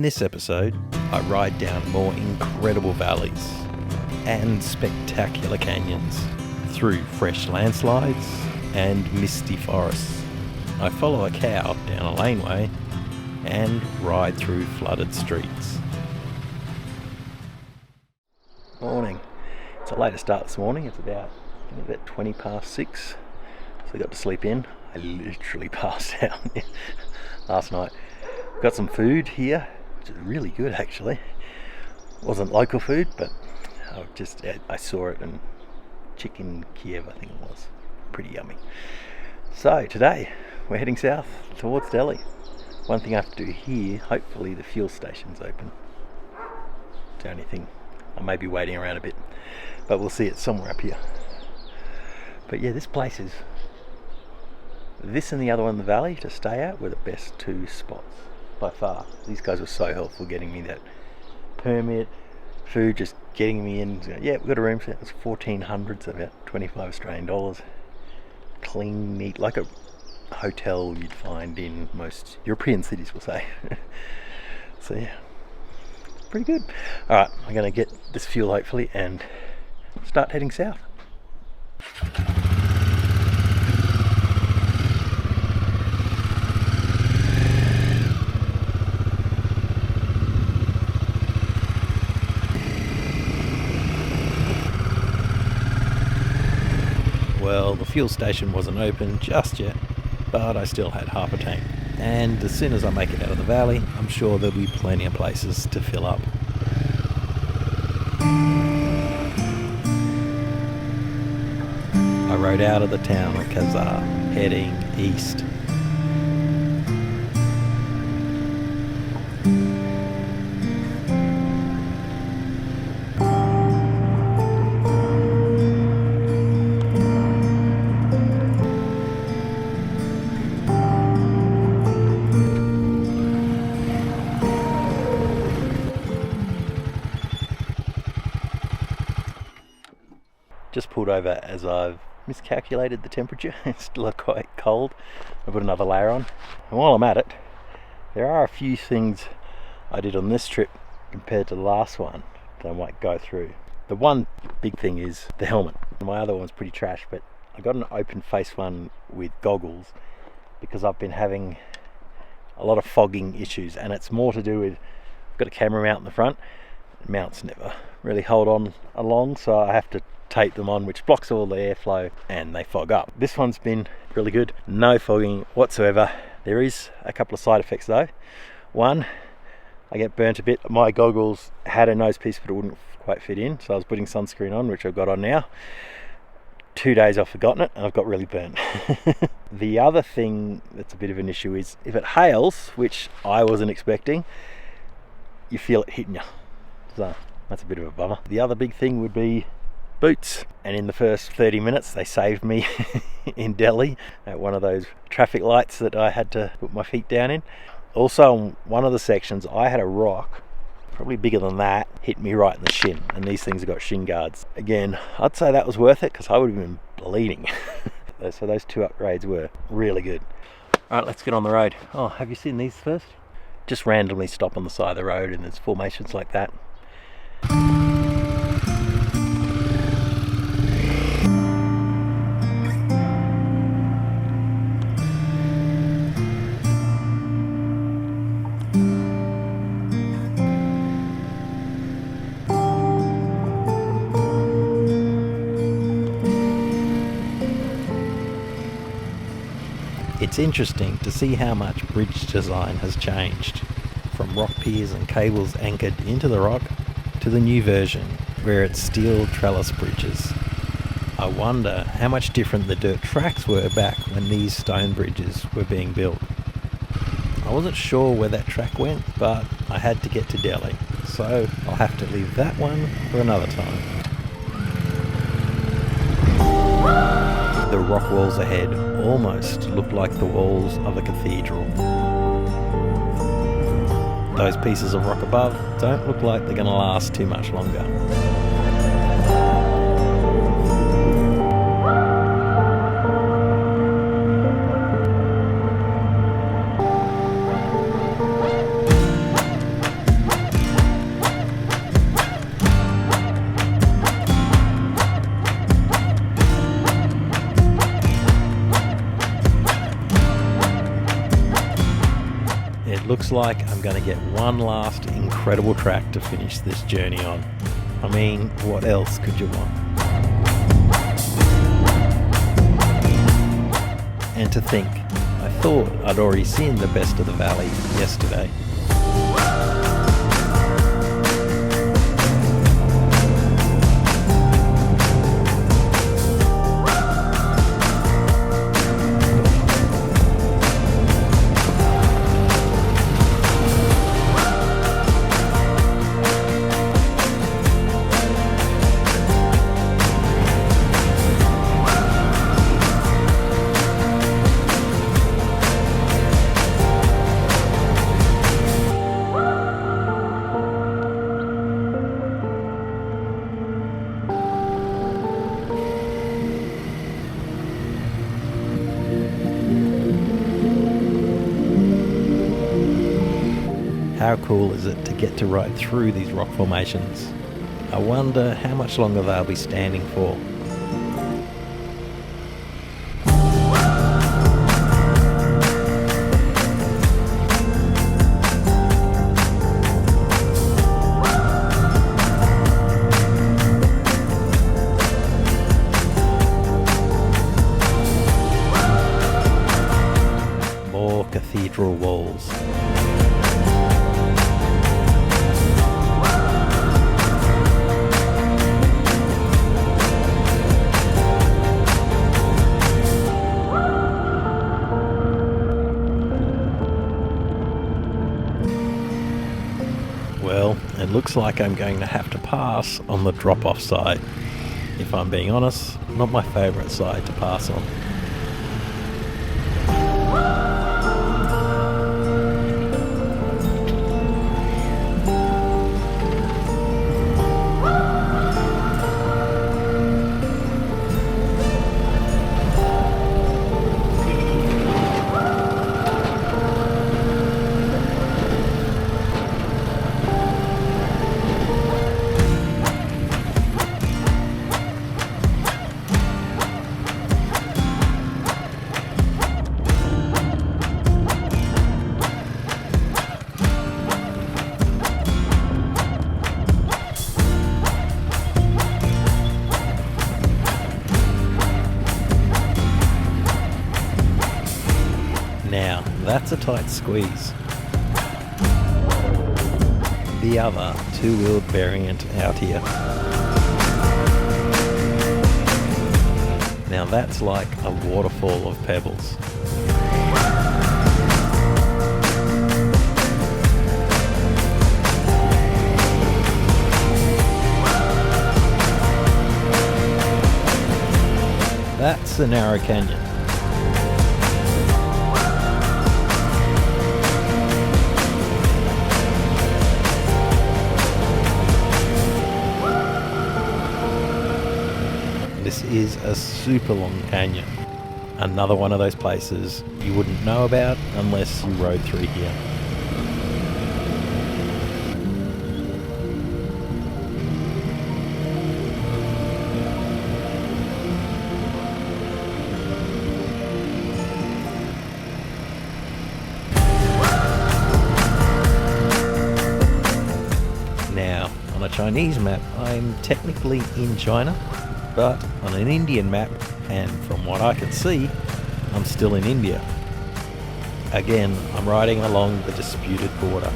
this episode, I ride down more incredible valleys and spectacular canyons, through fresh landslides and misty forests. I follow a cow down a laneway and ride through flooded streets. Morning. It's a later start this morning. It's about 20 past 6, so I got to sleep in. I literally passed out last night. Got some food here, which is really good actually. Wasn't local food, but I saw it, and chicken Kiev I think it was. Pretty yummy. So today we're heading south towards Deli. One thing I have to do here, hopefully the fuel station's open. It's the only thing. I may be waiting around a bit, but we'll see. It's somewhere up here. But yeah, this and the other one in the valley to stay at were the best two spots by far. These guys were so helpful getting me that permit, food, just getting me in. Yeah, we've got a room set. It's 1,400, so about 25 Australian dollars. Clean, neat, like a hotel you'd find in most European cities, we'll say. So yeah, pretty good. Alright, I'm going to get this fuel hopefully and start heading south. Well, the fuel station wasn't open just yet, but I still had half a tank. And as soon as I make it out of the valley, I'm sure there'll be plenty of places to fill up. I rode out of the town of Kazar, heading east. Just pulled over as I've miscalculated the temperature. It's still quite cold. I put another layer on. And while I'm at it, there are a few things I did on this trip compared to the last one that I might go through. The one big thing is the helmet. My other one's pretty trash, but I got an open face one with goggles because I've been having a lot of fogging issues, and it's more to do with I've got a camera mount in the front. Mounts never really hold on along, so I have to tape them on, which blocks all the airflow and they fog up. This one's been really good, no fogging whatsoever. There is a couple of side effects though. One, I get burnt a bit. My goggles had a nose piece but it wouldn't quite fit in, so I was putting sunscreen on, which I've got on now. 2 days I've forgotten it and I've got really burnt. The other thing that's a bit of an issue is if it hails, which I wasn't expecting, you feel it hitting you, so that's a bit of a bummer. The other big thing would be boots, and in the first 30 minutes they saved me in Deli at one of those traffic lights that I had to put my feet down in. Also on one of the sections I had a rock probably bigger than that hit me right in the shin, and these things have got shin guards. Again, I'd say that was worth it because I would have been bleeding. So those two upgrades were really good. Alright, let's get on the road. Oh, have you seen these first? Just randomly stop on the side of the road and there's formations like that. It's interesting to see how much bridge design has changed, from rock piers and cables anchored into the rock to the new version where it's steel trellis bridges. I wonder how much different the dirt tracks were back when these stone bridges were being built. I wasn't sure where that track went, but I had to get to Deli, so I'll have to leave that one for another time. The rock walls ahead almost look like the walls of a cathedral. Those pieces of rock above don't look like they're going to last too much longer. Looks like I'm going to get one last incredible track to finish this journey on. I mean, what else could you want? And to think, I thought I'd already seen the best of the valley yesterday. How cool is it to get to ride through these rock formations? I wonder how much longer they'll be standing for. More cathedral walls. Well, it looks like I'm going to have to pass on the drop-off side. If I'm being honest, not my favourite side to pass on. Now, that's a tight squeeze. The other two-wheeled variant out here. Now that's like a waterfall of pebbles. That's a narrow canyon. This is a super long canyon. Another one of those places you wouldn't know about unless you rode through here. Now, on a Chinese map, I'm technically in China, but on an Indian map, and from what I can see, I'm still in India. Again, I'm riding along the disputed border.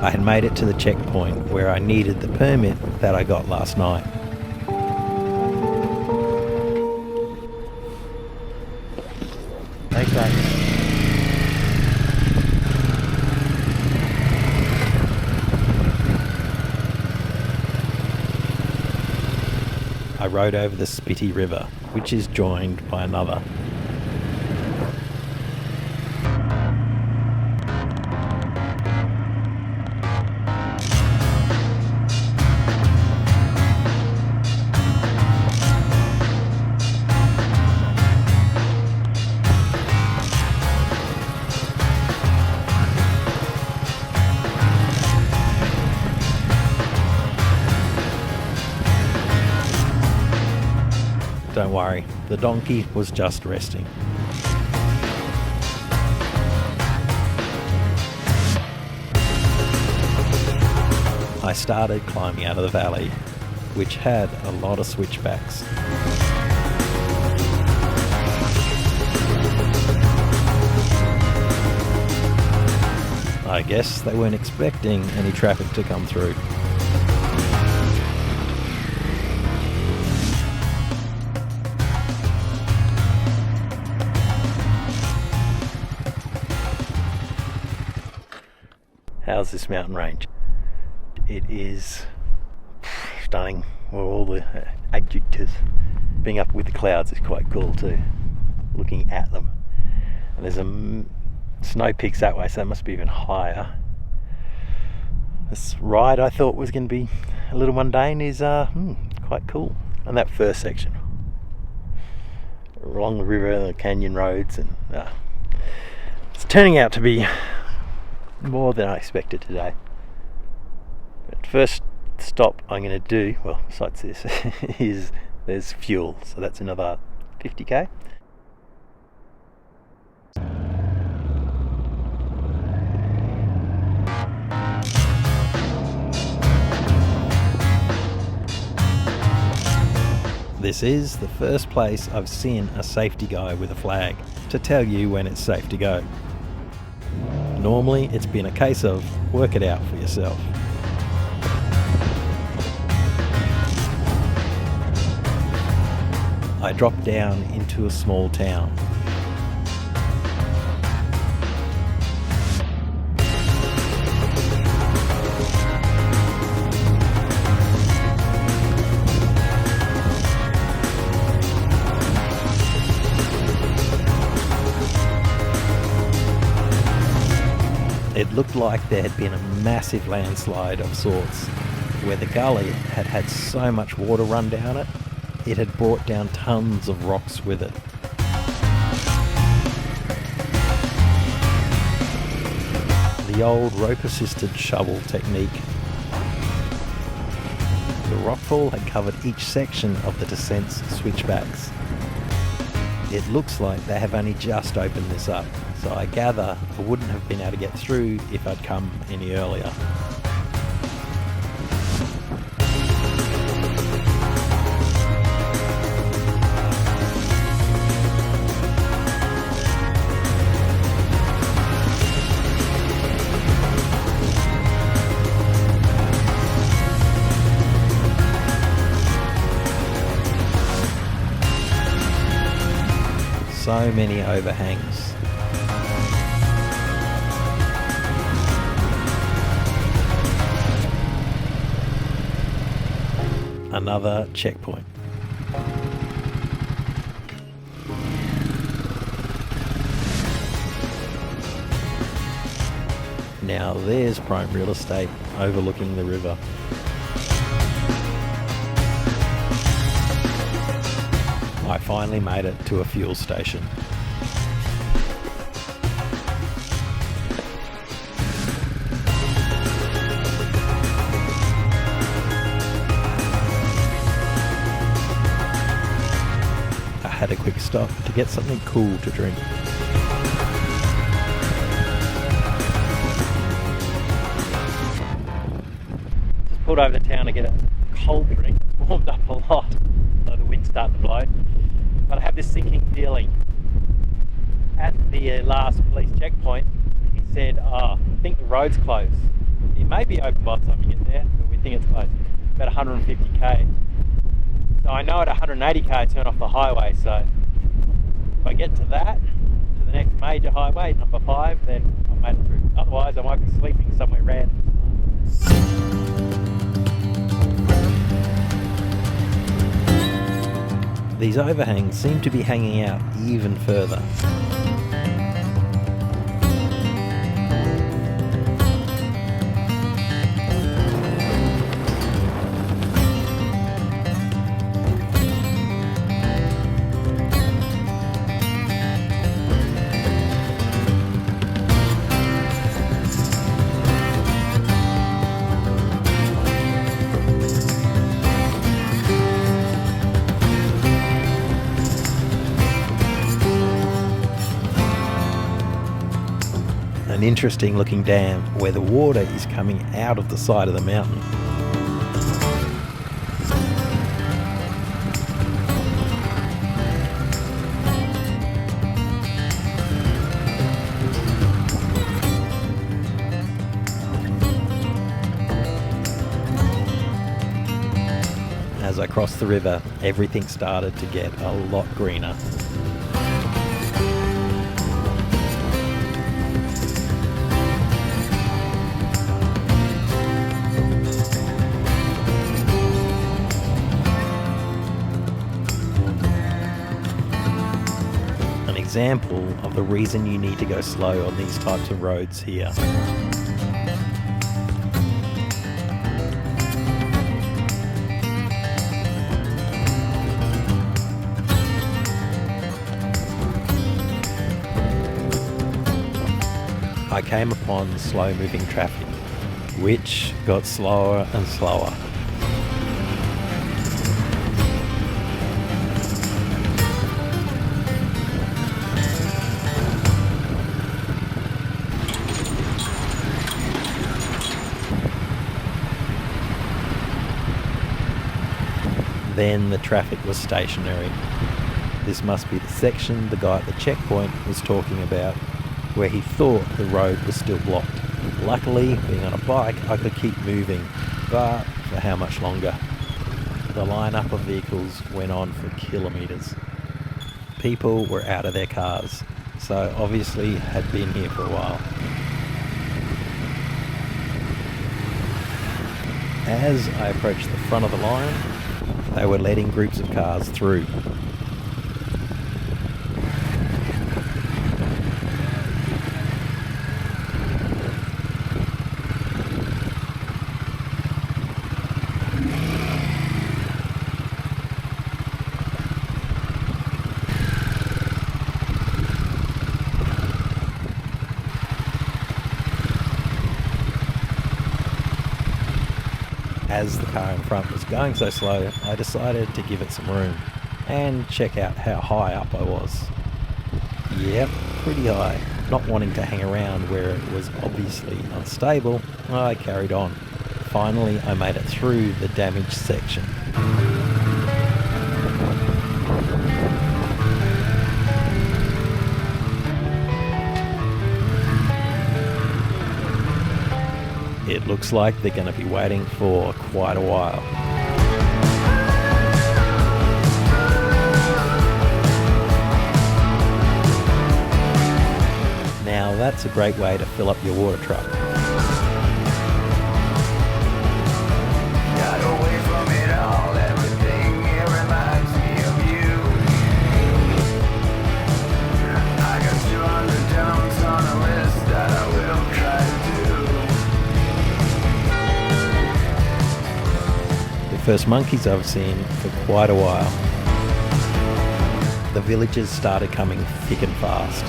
I had made it to the checkpoint where I needed the permit that I got last night. Okay. I rode over the Spiti River, which is joined by another. don't worry, the donkey was just resting. I started climbing out of the valley, which had a lot of switchbacks. I guess they weren't expecting any traffic to come through. How's this mountain range? It is stunning. Well, all the adjectives. Being up with the clouds is quite cool too, looking at them. And there's snow peaks that way, so that must be even higher. This ride I thought was going to be a little mundane is quite cool. And that first section along the river and the canyon roads, and it's turning out to be more than I expected today. But first stop I'm going to do, well, besides this, is there's fuel, so that's another 50k. This is the first place I've seen a safety guy with a flag to tell you when it's safe to go. Normally it's been a case of work it out for yourself. I dropped down into a small town. It looked like there had been a massive landslide of sorts, where the gully had had so much water run down it, it had brought down tons of rocks with it. The old rope-assisted shovel technique. The rockfall had covered each section of the descent's switchbacks. It looks like they have only just opened this up, so I gather I wouldn't have been able to get through if I'd come any earlier. So many overhangs. Another checkpoint. Now there's prime real estate overlooking the river. I finally made it to a fuel station. I had a quick stop to get something cool to drink. Just pulled over to town to get a cold drink. It's warmed up a lot, though the wind's starting to blow. But I have this sinking feeling. At the last police checkpoint, he said, I think the road's closed. It may be open by the time you get there, but we think it's closed. About 150k. So I know at 180k I turn off the highway, so if I get to that, to the next major highway, number 5, then I made it through. Otherwise I might be sleeping somewhere random. These overhangs seem to be hanging out even further. an interesting looking dam where the water is coming out of the side of the mountain. As I crossed the river, everything started to get a lot greener. An example of the reason you need to go slow on these types of roads here. I came upon slow-moving traffic, which got slower and slower. Then the traffic was stationary. This must be the section the guy at the checkpoint was talking about, where he thought the road was still blocked. Luckily, being on a bike, I could keep moving, but for how much longer? The lineup of vehicles went on for kilometres. People were out of their cars, so obviously had been here for a while. As I approached the front of the line, they were letting groups of cars through. As the car in front was going so slow, I decided to give it some room and check out how high up I was. Yep, pretty high. Not wanting to hang around where it was obviously unstable, I carried on. Finally, I made it through the damaged section. It looks like they're going to be waiting for quite a while. Now that's a great way to fill up your water truck. First monkeys I've seen for quite a while. The villagers started coming thick and fast.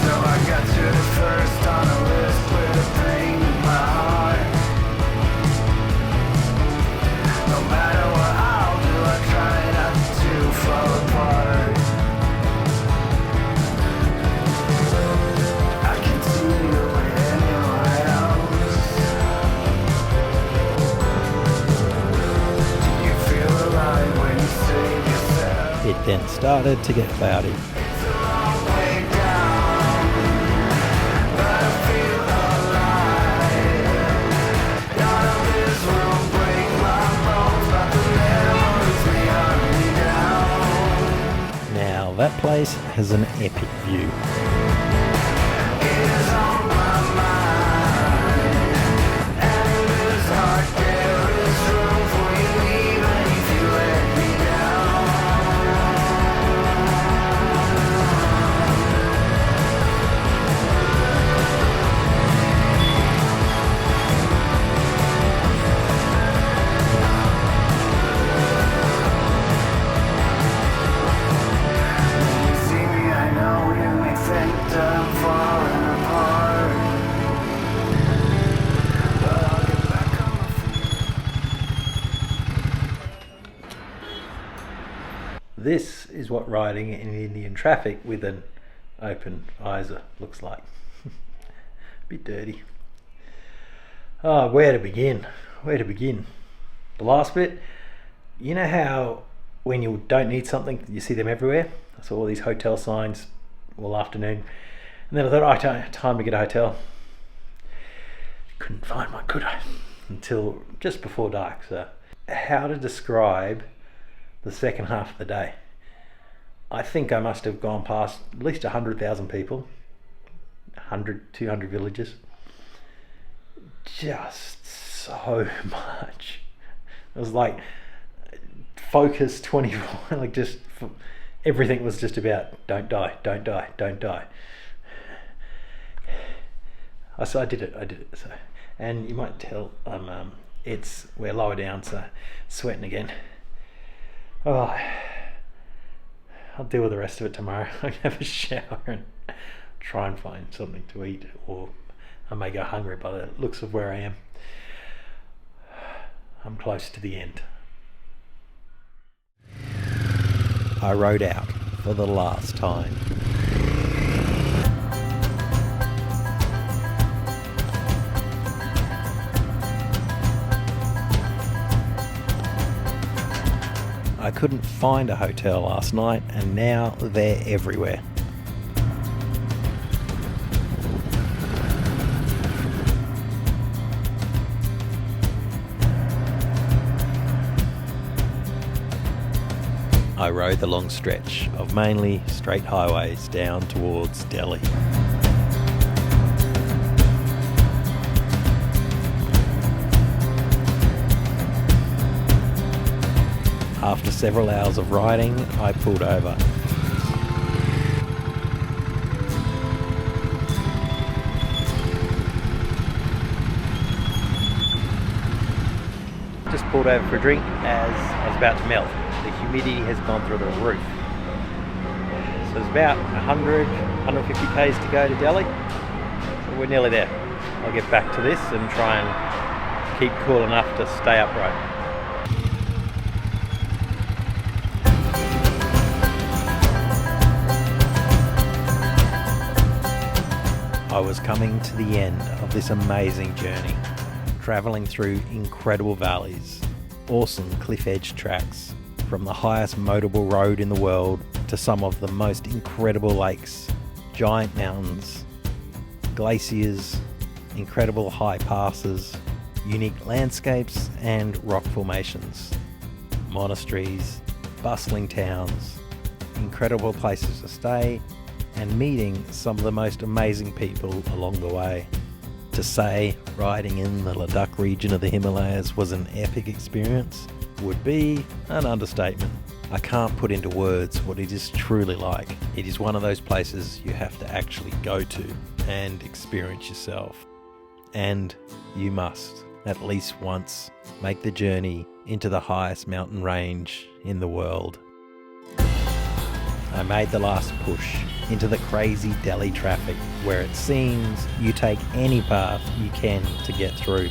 So I got you the first on the list with a pain in my heart. No matter what I'll do, I try not to fall apart. I can see you anywhere else. It then started to get cloudy. Now that place has an epic view. This is what riding in Indian traffic with an open eyes looks like. A bit dirty. Oh, where to begin? Where to begin? The last bit, you know how when you don't need something, you see them everywhere? I saw all these hotel signs all afternoon. And then I thought, oh, time to get a hotel. Couldn't find one, could I? Until just before dark. So, how to describe the second half of the day? I think I must have gone past at least 100,000 people, 100, 200 villages. Just so much. It was like focus 24, like just everything was just about don't die, don't die, don't die. So I did it. So, and you might tell we're lower down, so sweating again. Oh, I'll deal with the rest of it tomorrow. I'll have a shower and try and find something to eat, or I may go hungry by the looks of where I am. I'm close to the end. I rode out for the last time. I couldn't find a hotel last night, and now they're everywhere. I rode the long stretch of mainly straight highways down towards Deli. After several hours of riding, I pulled over. Just pulled over for a drink as I was about to melt. The humidity has gone through the roof. So there's about 100, 150 k's to go to Deli. So we're nearly there. I'll get back to this and try and keep cool enough to stay upright. I was coming to the end of this amazing journey, travelling through incredible valleys, awesome cliff edge tracks, from the highest motorable road in the world to some of the most incredible lakes, giant mountains, glaciers, incredible high passes, unique landscapes and rock formations, monasteries, bustling towns, incredible places to stay, and meeting some of the most amazing people along the way. To say riding in the Ladakh region of the Himalayas was an epic experience would be an understatement. I can't put into words what it is truly like. It is one of those places you have to actually go to and experience yourself. And you must, at least once, make the journey into the highest mountain range in the world. I made the last push into the crazy Deli traffic, where it seems you take any path you can to get through.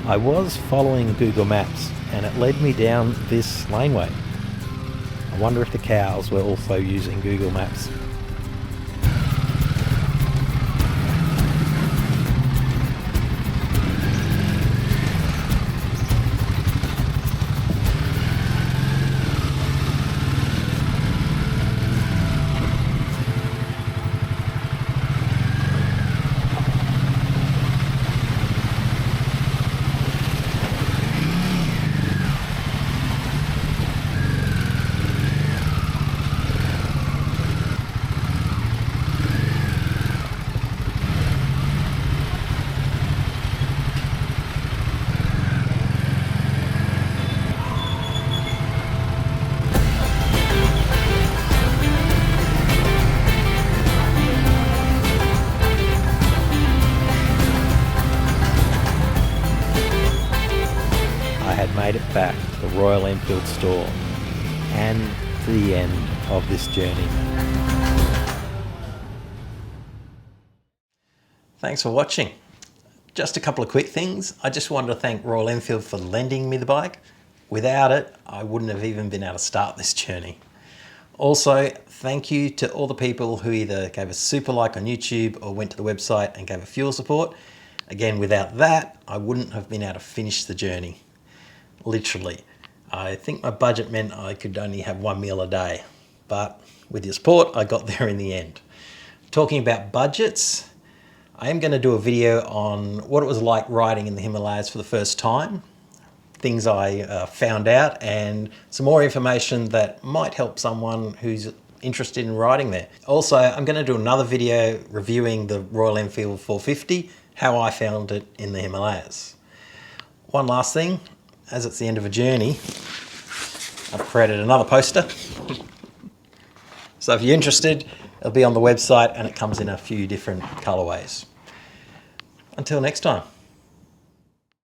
I was following Google Maps and it led me down this laneway. I wonder if the cows were also using Google Maps. made it back to the Royal Enfield store and to the end of this journey. Thanks for watching. Just a couple of quick things. I just wanted to thank Royal Enfield for lending me the bike. Without it, I wouldn't have even been able to start this journey. Also, thank you to all the people who either gave a super like on YouTube or went to the website and gave a fuel support. Again, without that, I wouldn't have been able to finish the journey. Literally. I think my budget meant I could only have 1 meal a day, but with your support, I got there in the end. Talking about budgets, I am going to do a video on what it was like riding in the Himalayas for the first time, things I found out, and some more information that might help someone who's interested in riding there. Also, I'm going to do another video reviewing the Royal Enfield 450, how I found it in the Himalayas. One last thing, as it's the end of a journey, I've created another poster. So if you're interested, it'll be on the website and it comes in a few different colorways. Until next time.